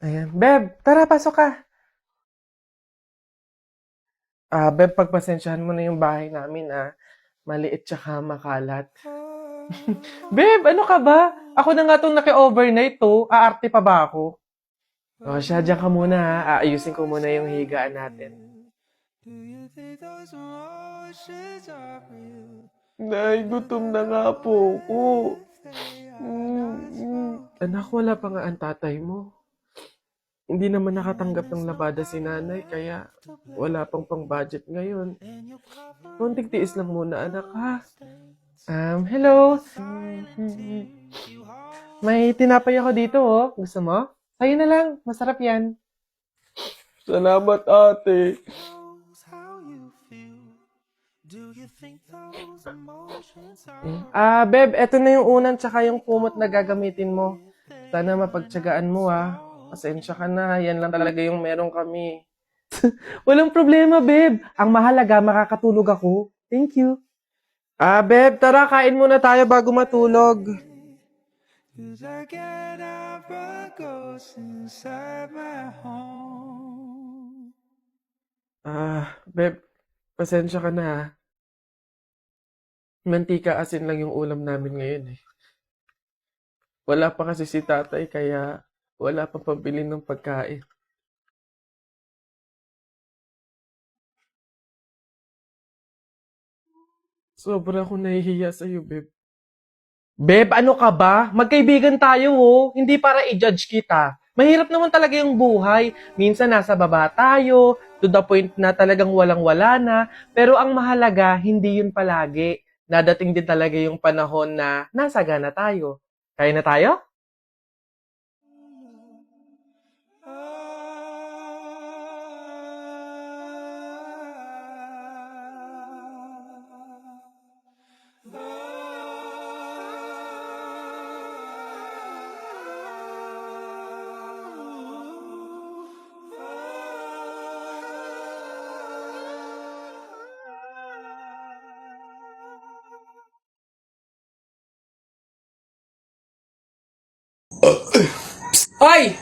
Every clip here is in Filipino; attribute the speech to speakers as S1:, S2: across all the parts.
S1: Ayan. Beb, tara, pasok ka. Beb, pagpasensyahan mo na yung bahay namin, maliit tsaka makalat. Beb, ano ka ba? Ako na nga itong naki-overnight to. Aarte pa ba ako? O, siya, dyan ka muna ha. Aayusin ko muna yung higaan natin. Nay, gutom na nga po ako. Anak, wala pa nga ang tatay mo. Hindi naman nakatanggap ng labada si nanay, kaya wala pang pang-budget ngayon. Konting tiis lang muna, anak, ha? Hello? May tinapay ako dito, oh. Gusto mo? Sa'yo na lang. Masarap yan. Salamat, ate. Beb, eto na yung unan tsaka yung kumot na gagamitin mo. Sana mapagtyagaan mo, Pasensya ka na. Yan lang talaga yung meron kami. Walang problema, Beb. Ang mahalaga, makakatulog ako. Thank you. Beb, tara, kain muna tayo bago matulog. Beb, pasensya ka na, Mantika asin lang yung ulam namin ngayon, eh. Wala pa kasi si tatay, kaya wala pa pambili ng pagkain. Sobra akong nahihiya sa'yo, Beb. Beb, ano ka ba? Magkaibigan tayo, oh. Hindi para i-judge kita. Mahirap naman talaga yung buhay. Minsan nasa baba tayo, to the point na talagang walang-wala na. Pero ang mahalaga, hindi yun palagi. Nadating din talaga yung panahon na nasagana tayo. Kaya na tayo?
S2: Ay!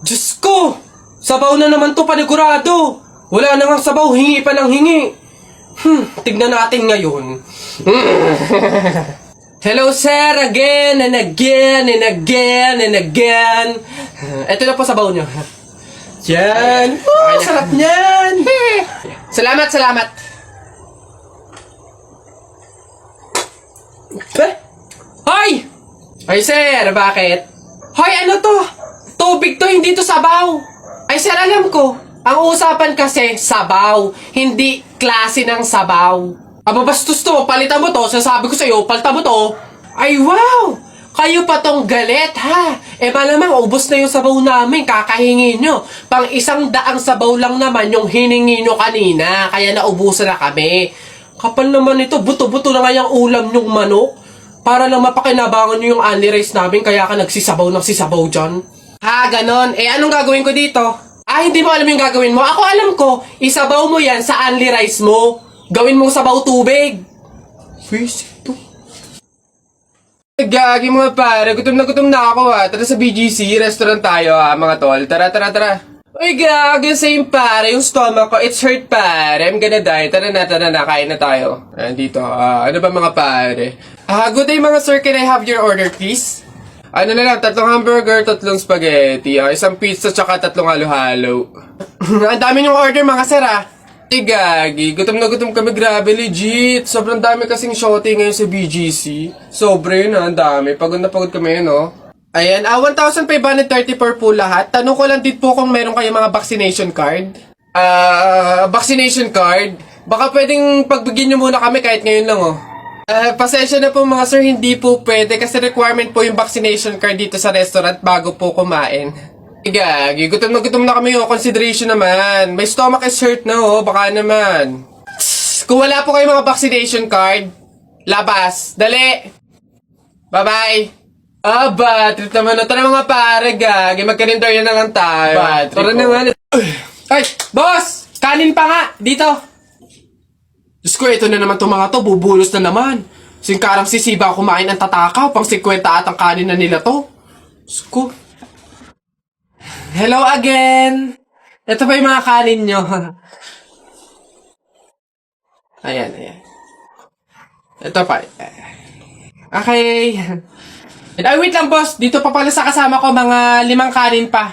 S2: Diyos ko! Sabaw na naman to panigurado! Wala na nga sabaw, hingi pa ng hingi! Tignan natin ngayon. Hello sir, again and again and again and again. Ito na po sabaw nyo. Yan! Sarap niyan! Salamat, salamat! Hoy! Ay sir, bakit? Hoy, ano to? Tubig to, hindi to sabaw. Ay sir, alam ko. Ang usapan kasi, sabaw. Hindi klase ng sabaw. Aba, bastos to. Palitan mo to. Sasabi ko sa'yo, palitan mo to. Ay, wow! Kayo pa tong galit, ha? Malamang ubos na yung sabaw namin. Kakahingi nyo. Pang 100 sabaw lang naman yung hiningi nyo kanina. Kaya naubusan na kami. Kapal naman ito. Buto-buto na nga yung ulam nyong manok. Para lang mapakinabangan nyo yung only rice namin, kaya ka nagsisabaw ng sisabaw dyan. Ha, ganon. Anong gagawin ko dito? Hindi mo alam yung gagawin mo? Ako alam ko. Isabaw mo yan sa only rice mo. Gawin mong sabaw tubig. Face ito. Gagi mga pare, gutom na ako Tara sa BGC, restaurant tayo mga tol. Tara, tara, tara. Uy, gagi, same pare, yung stomach ko, it's hurt pare. I'm gonna die. Tara na, kain na tayo. Dito, ano ba mga pare? Good day mga sir, can I have your order please? Ano na lang, 3 hamburger, 3 spaghetti, 1 pizza, tsaka 3 halo-halo. Ang dami yung order mga sir Gagi, gutom na gutom kami, grabe, legit. Sobrang dami kasing shorty ngayon sa BGC. Sobre yun ang dami. Pagod na pagod kami no? Ayan, 1,530 per po lahat. Tanong ko lang din po kung meron kayong mga vaccination card. Vaccination card? Baka pwedeng pagbigyan nyo muna kami kahit ngayon lang pasensya na po mga sir, hindi po pwede kasi requirement po yung vaccination card dito sa restaurant bago po kumain. Gagi, gutom na kami consideration naman. May stomach is hurt na baka naman. Kung wala po kayong mga vaccination card, labas, dali! Bye-bye! Trip naman tara mga pare, gagi, magkarinderya na lang tayo. Tara naman. Ay, boss! Kanin pa nga, dito! Diyos ko, ito na naman itong mga to, bubulos na naman. Singkarang sisiba kumain ang tatakaw, pang 50 at ang kanin na nila to. Diyos ko. Hello again! Ito pa yung mga kanin nyo. Ayan. Ito pa. Okay. Ay, wait lang, boss. Dito pa pala sa kasama ko, mga 5 kanin pa.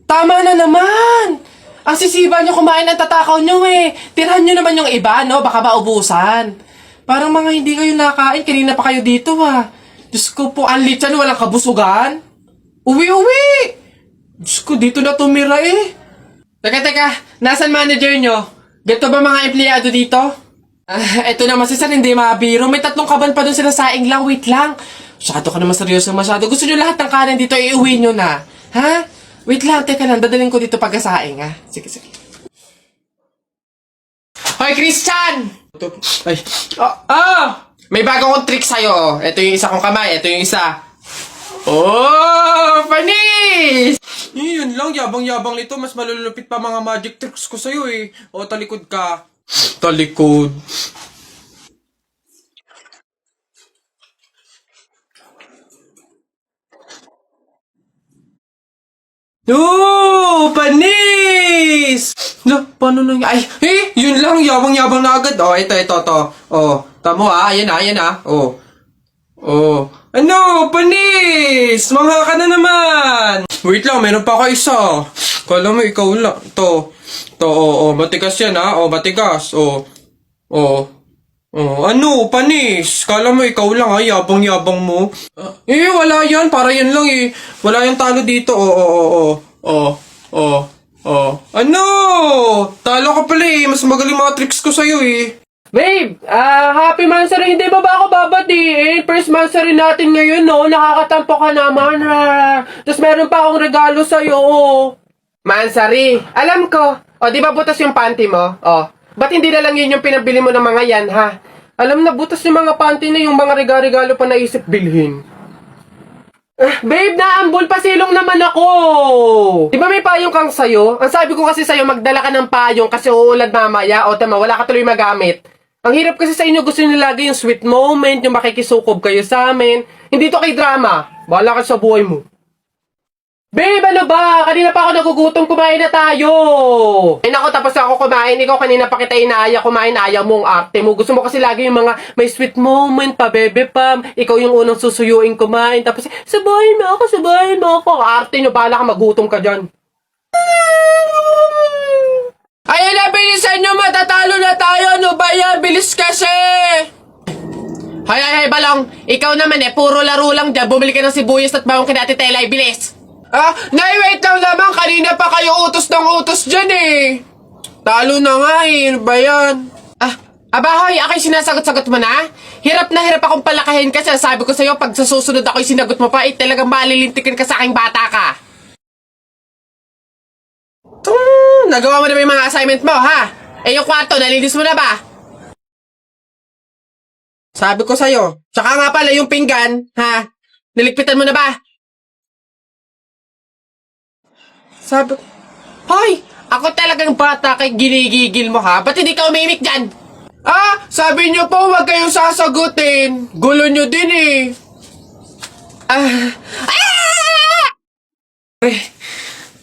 S2: Tama na naman! Ang sisiba nyo kumain ng tatakaw nyo eh. Tirahan nyo naman yung iba, no? Baka maubusan. Parang mga hindi kayo nakain. Kanina pa kayo dito, ha. Diyos ko po, ang litsan, walang kabusugan. Uwi! Diyos ko, dito na tumira eh. Teka. Nasaan manager nyo? Ganito ba mga empleyado dito? Eto naman si Sir, hindi mabiro. May 3 kaban pa dun sila saing lang. Wait lang. Masyado ka naman seryoso masyado. Gusto nyo lahat ng kanin dito, iuwi nyo na. Ha? Wait lang, teka lang. Dadalhin ko dito pagkasaing, ha? Sige. Hoy, Christian! Ay. May bago kong trick sa'yo, oh. Ito yung isa kong kamay. Ito yung isa. Oh! Panis! Yun lang, yabang-yabang nito. Mas malulupit pa mga magic tricks ko sa'yo, eh. O, talikod ka. Talikod. Oh, panis! No, paano nang... Ay, yun lang, yabang-yabang na agad. Oh, ito. Oh, tamo ayan na. Oh. Ano, panis! Mangha ka na naman! Wait lang, meron pa ako isa. Kala mo, ikaw lang. To, matigas yan, ha? Oh, matigas. Ano, panis? Kala mo, ikaw lang, ha? Yabang-yabang mo. Wala yan. Para yan lang, eh. Wala yung talo dito. Ano? Talo ka pala, eh. Mas magaling mga tricks ko sa'yo, eh. Babe, happy Mansari. Hindi ba ako babatiin? First Mansari natin ngayon, no? Nakakatampo ka naman, ha? Tapos meron pa akong regalo sa'yo, oh. Mansari, alam ko. O, di ba butas yung panty mo? O, ba't hindi na lang yun yung pinabili mo ng mga yan, ha? Alam na, butas yung mga panty na yung mga regalo pa naisip bilhin. Babe, naambol pa silong naman ako. Di ba may payong kang sayo? Ang sabi ko kasi sayo, magdala ka ng payong kasi uulad mamaya. O, tama, wala ka tuloy magamit. Ang hirap kasi sa inyo, gusto nyo lagi yung sweet moment, yung makikisukob kayo sa amin. Hindi to kay drama. Bahala ka sa buhay mo. Babe, ano ba? Kanina pa ako nagugutom, kumain na tayo. Ay nako, tapos ako kumain. Ikaw kanina pa kita inaaya kumain, ayaw mong arte mo. Gusto mo kasi lagi yung mga may sweet moment pa, bebe pam. Ikaw yung unang susuyuin kumain. Tapos, sabahin mo ako. Arte nyo, bahala ka, magutom ka dyan. Ayan na, bilisan nyo, matatalo na tayo. Ano ba yan? Bilis kasi. Hay, balong. Ikaw naman puro laro lang dyan. Bumili ka ng sibuyas at bawang kinati Telay. Bilis. Wait lang naman. Kanina pa kayo utos ng utos dyan, eh. Talo na nga, eh. Ano ba yan? Abahoy, ako'y sinasagot-sagot mo na? Hirap na hirap akong palakahin kasi sabi ko sa'yo, pag sa susunod ako'y sinagot mo pa, talagang malilintikin ka sa aking bata ka. Nagawa mo na ba yung mga assignment mo, ha? Yung kwarto, nalinis mo na ba? Sabi ko sa'yo. Tsaka nga pala yung pinggan, ha? Niligpitan mo na ba? Sabi ko, hoy! Ako talagang bata kay ginigigil mo, ha? Ba't hindi ka umimik dyan? Sabi niyo po, huwag kayong sasagutin. Gulo niyo din, eh.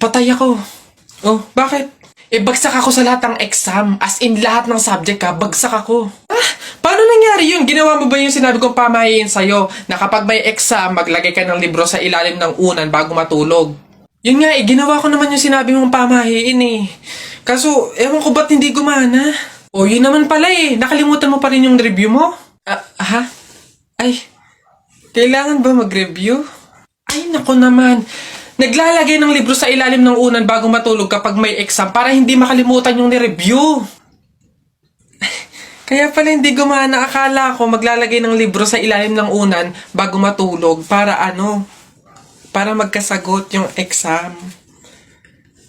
S2: Patay ako. Oh, bakit? Bagsak ako sa lahat ng exam. As in, lahat ng subject, ha? Bagsak ako. Paano nangyari yun? Ginawa mo ba yung sinabi kong pamahiin sa'yo na kapag may exam, maglagay ka ng libro sa ilalim ng unan bago matulog? Yun nga, ginawa ko naman yung sinabi mong pamahiin, eh. Kaso, ewan ko ba't hindi gumana? O, yun naman pala, eh. Nakalimutan mo pa rin yung review mo? Ay, kailangan ba mag-review? Ay, nako naman. Naglalagay ng libro sa ilalim ng unan bago matulog kapag may exam para hindi makalimutan yung ni-review. Kaya pala hindi gumana. Akala ko maglalagay ng libro sa ilalim ng unan bago matulog para para magkasagot yung exam.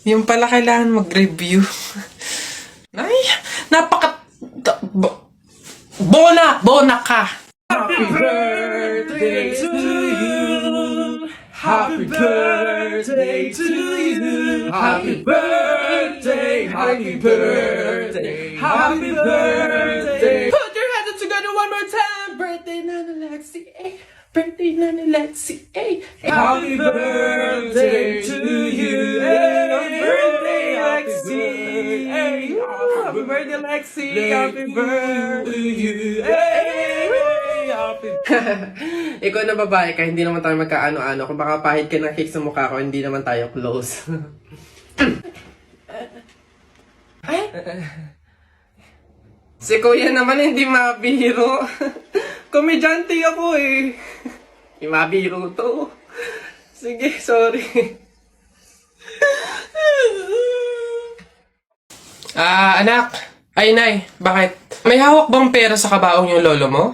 S2: Yung pala kailangan mag-review. Ay, Bona ka! Happy birthday to you! Happy birthday to you! Happy birthday! Happy birthday! Happy birthday! Put your hands together one more time! Birthday Nana Lexi, Birthday Nana Lexi, Happy birthday to
S1: Happy birthday, Lexi! Happy birthday! Hey! Happy
S2: Ikaw na babae ka, hindi naman tayo magkaano-ano. Kung baka pahit ka ng cake sa mukha ko, hindi naman tayo close. Ay! Si kuya naman hindi mabiro. Komedyante ako eh. Hindi mabiro to. Sige, sorry. Anak. Ay, nay. Bakit? May hawak bang pera sa kabaong yung lolo mo?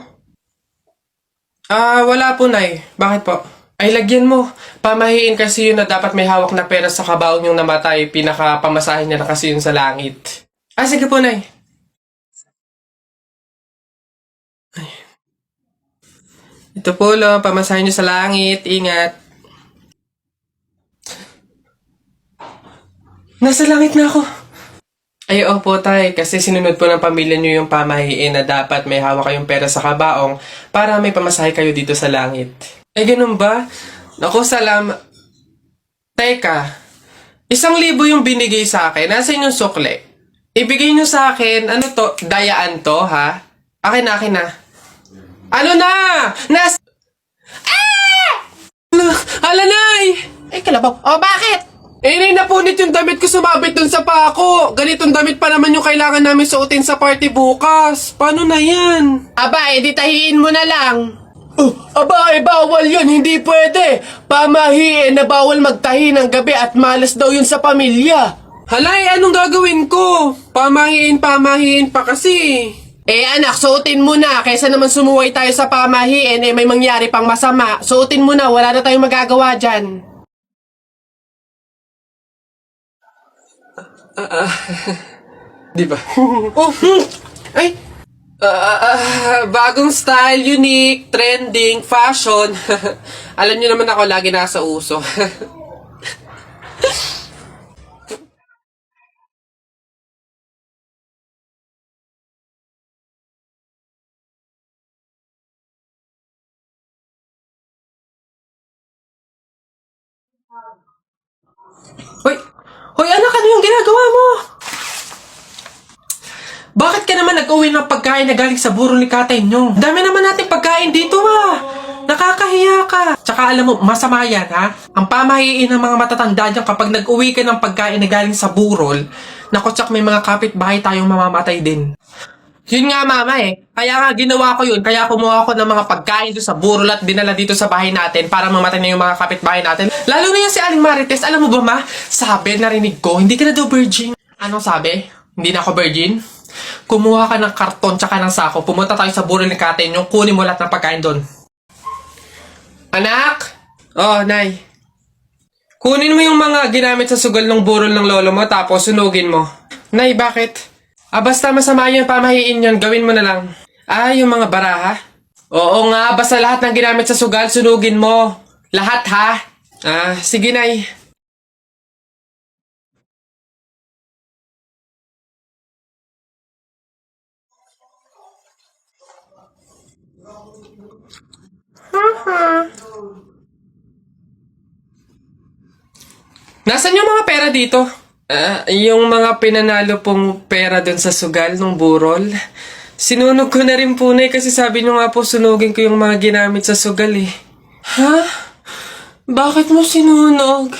S2: Wala po, nay. Bakit po? Ay, lagyan mo. Pamahiin kasi yun na dapat may hawak na pera sa kabaong yung namatay. Pinakapamasahin niya na kasi yun sa langit. Sige po, nay. Ay. Ito po, lo. Pamasahin niyo sa langit. Ingat. Nasa langit na ako. Ay, opo, tay. Kasi sinunod po ng pamilya niyo yung pamahiin na dapat may hawak kayong pera sa kabaong para may pamasahe kayo dito sa langit. Ay, ganun ba? Naku, Teka, 1,000 yung binigay sa akin. Nasaan yung sukle? Ibigay niyo sa akin, ano to? Dayaan to, ha? Akin na. Ano na? Hala, nay!
S3: Ay, kalabaw. Oh, bakit?
S2: Nay, napunit yung damit ko sumabit dun sa pako. Ganitong damit pa naman yung kailangan namin suotin sa party bukas. Paano na yan?
S3: Aba, edi tahiin mo na lang.
S2: Bawal yun. Hindi pwede. Pamahiin na bawal magtahi ng gabi at malas daw yun sa pamilya. Halay, anong gagawin ko? Pamahiin pa kasi.
S3: Anak, suotin mo na. Kaysa naman sumuway tayo sa pamahiin, may mangyari pang masama. Suotin mo na, wala na tayong magagawa dyan.
S2: Di ba? Ay! Bagong style, unique, trending, fashion. Alam niyo naman ako, lagi nasa uso. Hoy, anak, ano yung ginagawa mo? Bakit ka naman nag-uwi ng pagkain na galing sa burol ni Katay nyo? Dami naman natin pagkain dito, Nakakahiya ka. Tsaka alam mo, masama yan, ha? Ang pamahiin ng mga matatanda dyan kapag nag-uwi ka ng pagkain na galing sa burol, naku, tsak may mga kapitbahay tayong mamamatay din. Yun nga, mama, Kaya nga ginawa ko yun. Kaya kumuha ko ng mga pagkain doon sa burol at dinala dito sa bahay natin para mamatay na yung mga kapitbahay natin. Lalo na yan si Aling Marites. Alam mo ba, ma? Sabi, narinig ko, hindi ka na daw virgin. Anong sabi? Hindi na ako virgin? Kumuha ka ng karton tsaka ng sako. Pumunta tayo sa burol ni Katay yung kunin mo lahat ng pagkain doon. Anak? Oh, nay. Kunin mo yung mga ginamit sa sugal ng burol ng lolo mo tapos sunugin mo. Nay, bakit? Basta masama yun, pamahiin yun, gawin mo na lang. Yung mga baraha? Oo nga, basta lahat ng ginamit sa sugal, sunugin mo. Lahat, ha? Sige, nay. Nasaan yung mga pera dito? Yung mga pinanalo pong pera dun sa sugal ng burol. Sinunog ko na rin po, nay, kasi sabi nyo nga po sunugin ko yung mga ginamit sa sugal, Ha? Bakit mo sinunog?